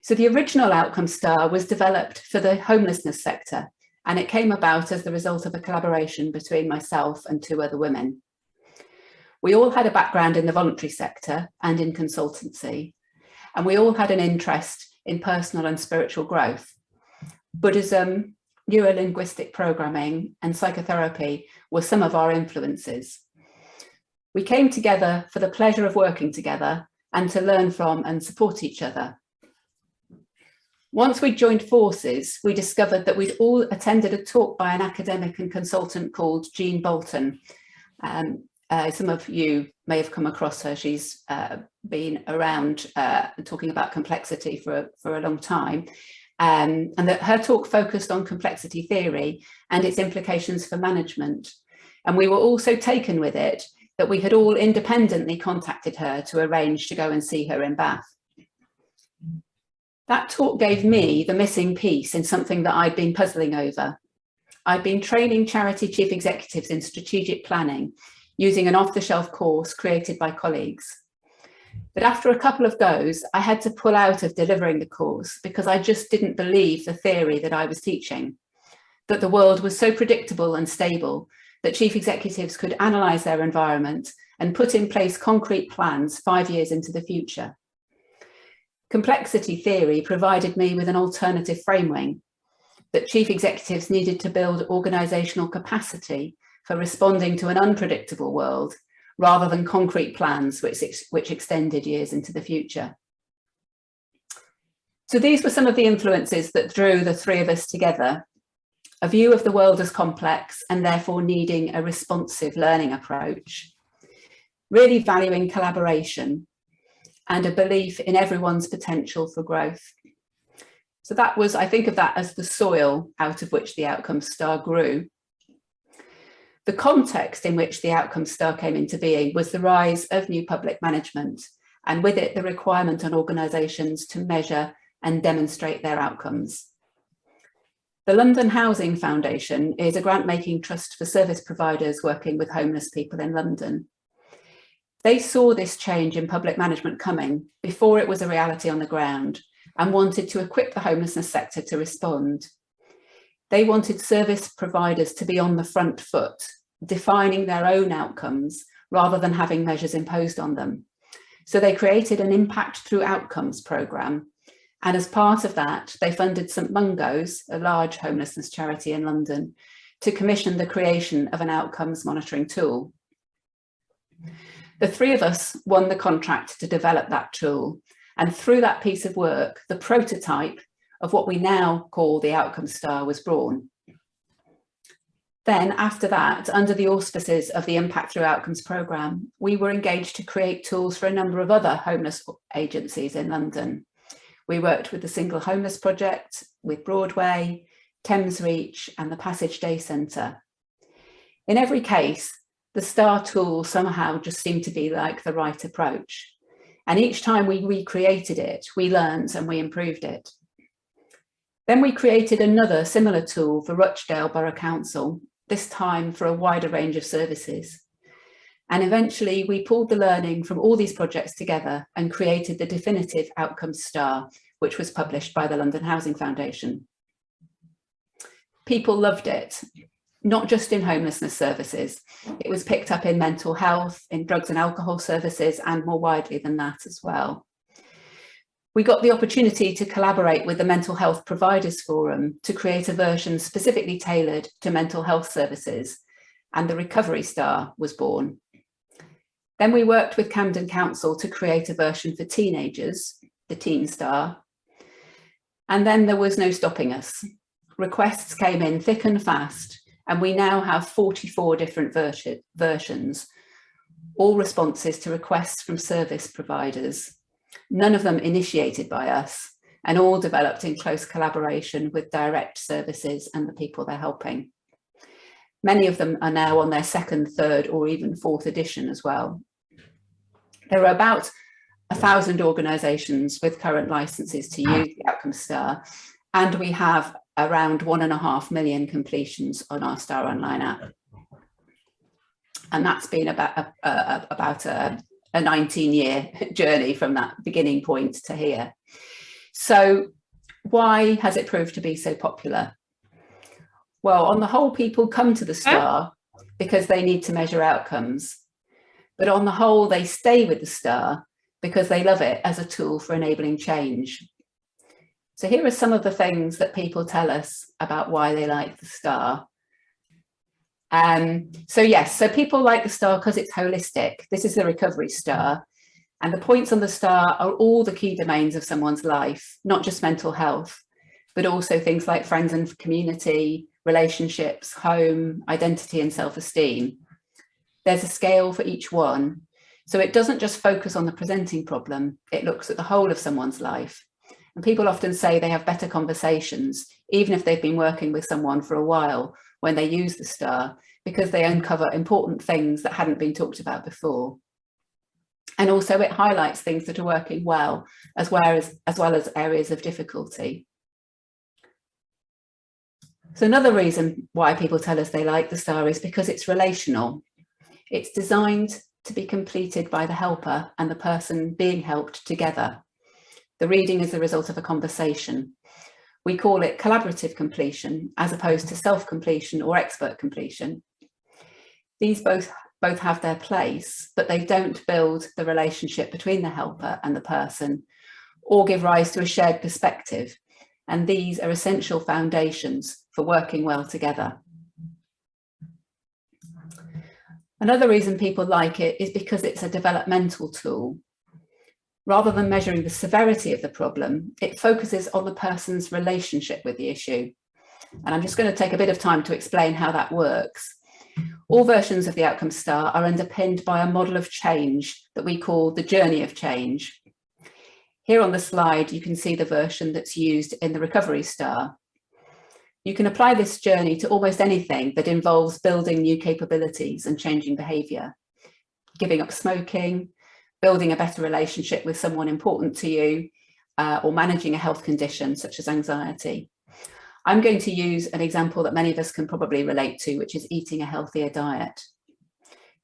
So the original Outcome Star was developed for the homelessness sector, and it came about as the result of a collaboration between myself and 2 other women. We all had a background in the voluntary sector and in consultancy, and we all had an interest in personal and spiritual growth. Buddhism, neuro-linguistic programming, and psychotherapy were some of our influences. We came together for the pleasure of working together and to learn from and support each other. Once we joined forces, we discovered that we'd all attended a talk by an academic and consultant called Jean Bolton. Some of you may have come across her. She's been around talking about complexity for a long time. And that her talk focused on complexity theory and its implications for management. And we were all so taken with it that we had all independently contacted her to arrange to go and see her in Bath. That talk gave me the missing piece in something that I'd been puzzling over. I'd been training charity chief executives in strategic planning using an off-the-shelf course created by colleagues. But after a couple of goes, I had to pull out of delivering the course because I just didn't believe the theory that I was teaching, that the world was so predictable and stable that chief executives could analyse their environment and put in place concrete plans 5 years into the future. Complexity theory provided me with an alternative framework that chief executives needed to build organisational capacity for responding to an unpredictable world rather than concrete plans which extended years into the future. So these were some of the influences that drew the 3 of us together: a view of the world as complex and therefore needing a responsive learning approach, really valuing collaboration, and a belief in everyone's potential for growth. So that was, I think of that as the soil out of which the Outcome Star grew. The context in which the Outcome Star came into being was the rise of new public management, and with it the requirement on organisations to measure and demonstrate their outcomes. The London Housing Foundation is a grant-making trust for service providers working with homeless people in London. They saw this change in public management coming before it was a reality on the ground and wanted to equip the homelessness sector to respond. They wanted service providers to be on the front foot, defining their own outcomes rather than having measures imposed on them. So they created an Impact Through Outcomes programme. And as part of that, they funded St Mungo's, a large homelessness charity in London, to commission the creation of an outcomes monitoring tool. The 3 of us won the contract to develop that tool, and through that piece of work, the prototype of what we now call the Outcome Star was born. Then after that, under the auspices of the Impact Through Outcomes programme, we were engaged to create tools for a number of other homeless agencies in London. We worked with the Single Homeless Project, with Broadway, Thames Reach, and the Passage Day Centre. In every case, the STAR tool somehow just seemed to be like the right approach. And each time we recreated it, we learned and we improved it. Then we created another similar tool for Rochdale Borough Council, this time for a wider range of services. And eventually we pulled the learning from all these projects together and created the definitive Outcomes Star, which was published by the London Housing Foundation. People loved it, not just in homelessness services. It was picked up in mental health, in drugs and alcohol services, and more widely than that as well. We got the opportunity to collaborate with the Mental Health Providers Forum to create a version specifically tailored to mental health services, and the Recovery Star was born. Then we worked with Camden Council to create a version for teenagers, the Teen Star. And then there was no stopping us. Requests came in thick and fast, and we now have 44 different versions, all responses to requests from service providers, none of them initiated by us, and all developed in close collaboration with direct services and the people they're helping. Many of them are now on their 2nd, 3rd, or even 4th edition as well. There are about 1,000 organisations with current licences to use the Outcome Star, and we have around 1.5 million completions on our Star Online app. And that's been about a 19-year journey from that beginning point to here. So why has it proved to be so popular? Well, on the whole, people come to the STAR because they need to measure outcomes. But on the whole, they stay with the STAR because they love it as a tool for enabling change. So here are some of the things that people tell us about why they like the STAR. So people like the STAR because it's holistic. This is the recovery STAR. And the points on the STAR are all the key domains of someone's life, not just mental health, but also things like friends and community, relationships, home, identity and self-esteem. There's a scale for each one. So it doesn't just focus on the presenting problem, it looks at the whole of someone's life. And people often say they have better conversations, even if they've been working with someone for a while, when they use the STAR, because they uncover important things that hadn't been talked about before. And also it highlights things that are working well, as well as areas of difficulty. So another reason why people tell us they like the STAR is because it's relational. It's designed to be completed by the helper and the person being helped together. The reading is the result of a conversation. We call it collaborative completion as opposed to self-completion or expert completion. These both have their place, but they don't build the relationship between the helper and the person or give rise to a shared perspective. And these are essential foundations for working well together. Another reason people like it is because it's a developmental tool. Rather than measuring the severity of the problem, it focuses on the person's relationship with the issue. And I'm just going to take a bit of time to explain how that works. All versions of the Outcome STAR are underpinned by a model of change that we call the journey of change. Here on the slide, you can see the version that's used in the Recovery STAR. You can apply this journey to almost anything that involves building new capabilities and changing behaviour, giving up smoking, building a better relationship with someone important to you, or managing a health condition such as anxiety. I'm going to use an example that many of us can probably relate to, which is eating a healthier diet.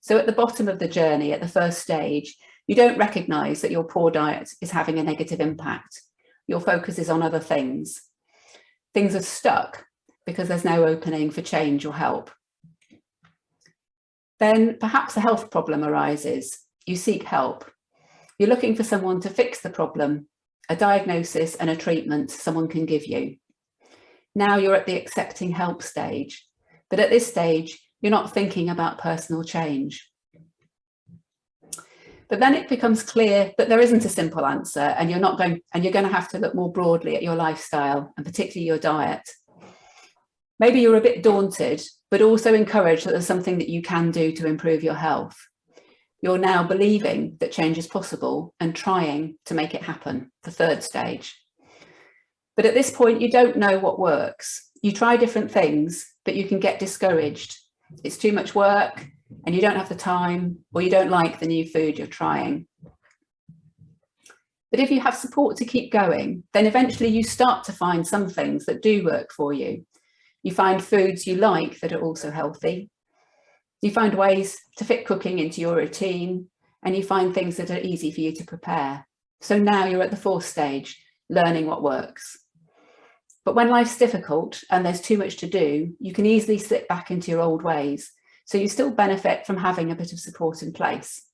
So at the bottom of the journey, at the first stage, you don't recognise that your poor diet is having a negative impact. Your focus is on other things. Things are stuck because there's no opening for change or help. Then perhaps a health problem arises. You seek help. You're looking for someone to fix the problem, a diagnosis and a treatment someone can give you. Now you're at the accepting help stage, but at this stage, you're not thinking about personal change. But then it becomes clear that there isn't a simple answer, and you're going to have to look more broadly at your lifestyle and particularly your diet. Maybe you're a bit daunted, but also encouraged that there's something that you can do to improve your health. You're now believing that change is possible and trying to make it happen, the third stage. But at this point, you don't know what works. You try different things, but you can get discouraged. It's too much work and you don't have the time, or you don't like the new food you're trying. But if you have support to keep going, then eventually you start to find some things that do work for you. You find foods you like that are also healthy. You find ways to fit cooking into your routine, and you find things that are easy for you to prepare. So now you're at the fourth stage, learning what works. But when life's difficult and there's too much to do, you can easily slip back into your old ways. So you still benefit from having a bit of support in place.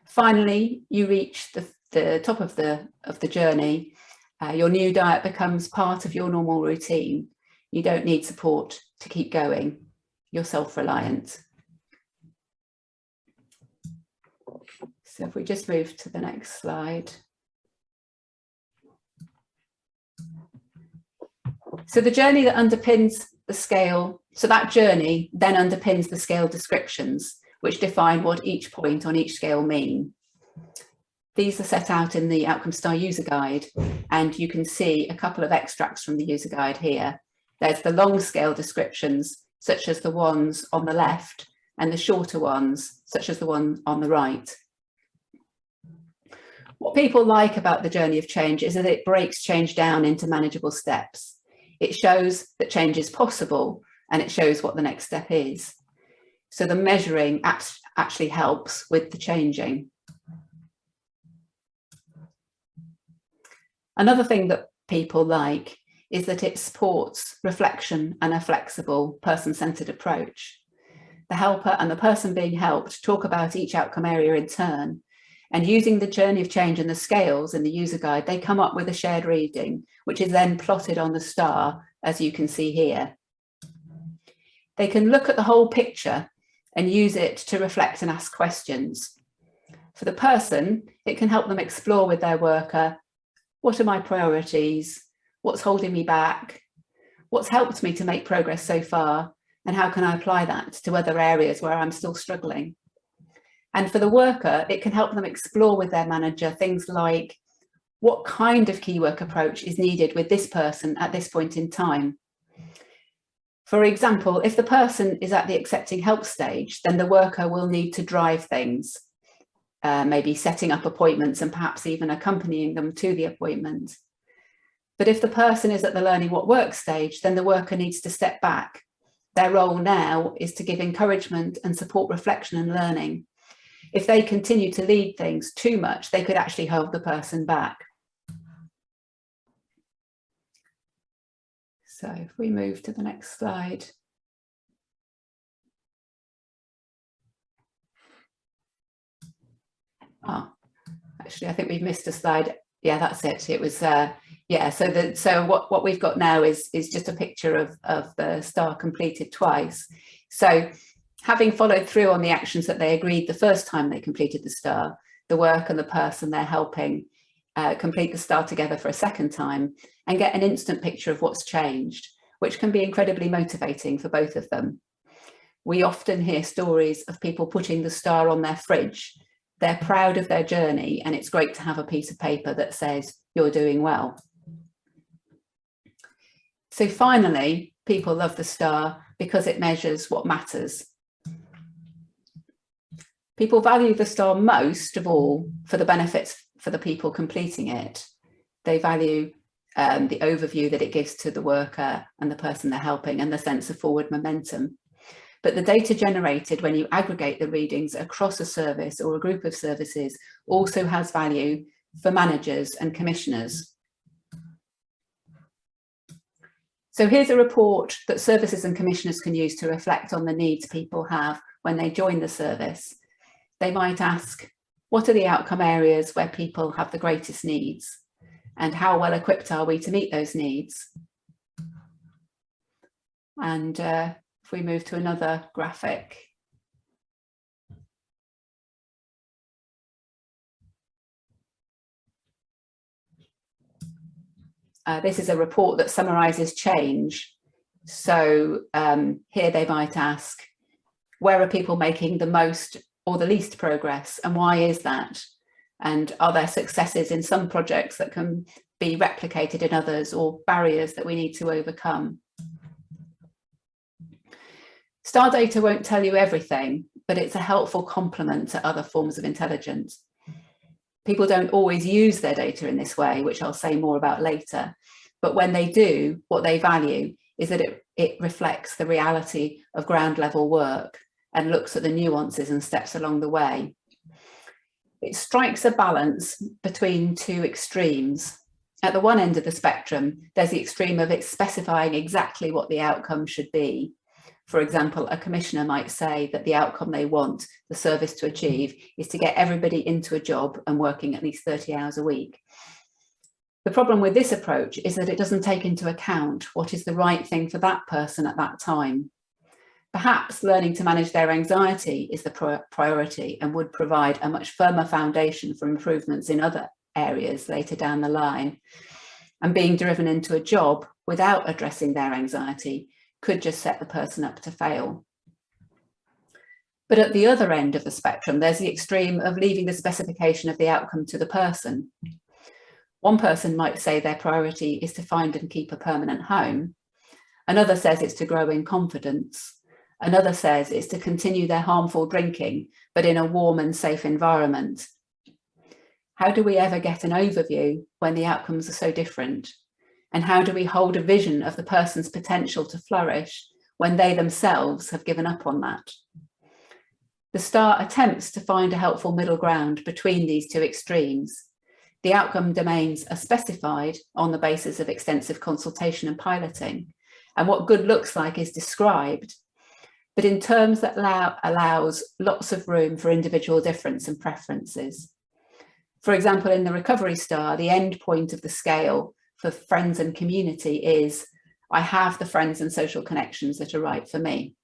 Finally, you reach the top of the journey. Your new diet becomes part of your normal routine. You don't need support to keep going. You're self-reliant. So if we just move to the next slide. So the journey that underpins the scale, so that journey then underpins the scale descriptions, which define what each point on each scale mean. These are set out in the Outcome STAR user guide, and you can see a couple of extracts from the user guide here. There's the long scale descriptions, such as the ones on the left, and the shorter ones, such as the one on the right. What people like about the journey of change is that it breaks change down into manageable steps. It shows that change is possible, and it shows what the next step is. So the measuring actually helps with the changing. Another thing that people like is that it supports reflection and a flexible, person-centered approach. The helper and the person being helped talk about each outcome area in turn, and using the journey of change and the scales in the user guide, they come up with a shared reading, which is then plotted on the star, as you can see here. They can look at the whole picture and use it to reflect and ask questions. For the person, it can help them explore with their worker, what are my priorities? What's holding me back? What's helped me to make progress so far? And how can I apply that to other areas where I'm still struggling? And for the worker, it can help them explore with their manager things like, what kind of key work approach is needed with this person at this point in time? For example, if the person is at the accepting help stage, then the worker will need to drive things, maybe setting up appointments and perhaps even accompanying them to the appointment. But if the person is at the learning what works stage, then the worker needs to step back. Their role now is to give encouragement and support reflection and learning. If they continue to lead things too much, they could actually hold the person back. So if we move to the next slide. Oh, actually, I think we've missed a slide. Yeah, that's it. It was, yeah, so what we've got now is just a picture of the star completed twice. So having followed through on the actions that they agreed the first time they completed the star, the work and the person they're helping complete the star together for a second time and get an instant picture of what's changed, which can be incredibly motivating for both of them. We often hear stories of people putting the star on their fridge. They're proud of their journey, and it's great to have a piece of paper that says you're doing well. So finally, people love the star because it measures what matters. People value the star most of all for the benefits for the people completing it. They value the overview that it gives to the worker and the person they're helping and the sense of forward momentum. But the data generated when you aggregate the readings across a service or a group of services also has value for managers and commissioners. So here's a report that services and commissioners can use to reflect on the needs people have when they join the service. They might ask, what are the outcome areas where people have the greatest needs? And how well equipped are we to meet those needs? And if we move to another graphic. This is a report that summarises change. So here they might ask, where are people making the most or the least progress, and why is that? And are there successes in some projects that can be replicated in others, or barriers that we need to overcome? Star data won't tell you everything, but it's a helpful complement to other forms of intelligence. People don't always use their data in this way, which I'll say more about later. But when they do, what they value is that it reflects the reality of ground level work and looks at the nuances and steps along the way. It strikes a balance between two extremes. At the one end of the spectrum, there's the extreme of it specifying exactly what the outcome should be. For example, a commissioner might say that the outcome they want the service to achieve is to get everybody into a job and working at least 30 hours a week. The problem with this approach is that it doesn't take into account what is the right thing for that person at that time. Perhaps learning to manage their anxiety is the priority and would provide a much firmer foundation for improvements in other areas later down the line. And being driven into a job without addressing their anxiety could just set the person up to fail. But at the other end of the spectrum, there's the extreme of leaving the specification of the outcome to the person. One person might say their priority is to find and keep a permanent home. Another says it's to grow in confidence. Another says it's to continue their harmful drinking, but in a warm and safe environment. How do we ever get an overview when the outcomes are so different? And how do we hold a vision of the person's potential to flourish when they themselves have given up on that? The star attempts to find a helpful middle ground between these two extremes. The outcome domains are specified on the basis of extensive consultation and piloting, and what good looks like is described, but in terms that allows lots of room for individual difference and preferences. For example, in the recovery star, the end point of the scale for friends and community is, I have the friends and social connections that are right for me.